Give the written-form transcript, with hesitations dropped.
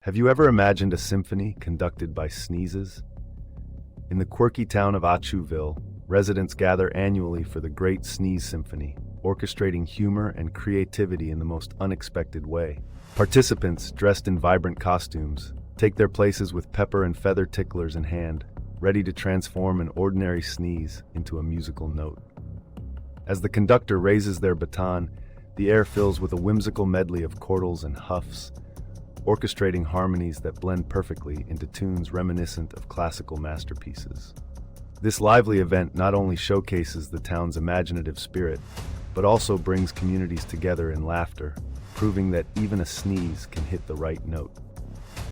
Have you ever imagined a symphony conducted by sneezes? In the quirky town of Achuville, residents gather annually for the Great Sneeze Symphony, orchestrating humor and creativity in the most unexpected way. Participants, dressed in vibrant costumes, take their places with pepper and feather ticklers in hand, ready to transform an ordinary sneeze into a musical note. As the conductor raises their baton, the air fills with a whimsical medley of chordals and huffs, orchestrating harmonies that blend perfectly into tunes reminiscent of classical masterpieces. This lively event not only showcases the town's imaginative spirit, but also brings communities together in laughter, proving that even a sneeze can hit the right note.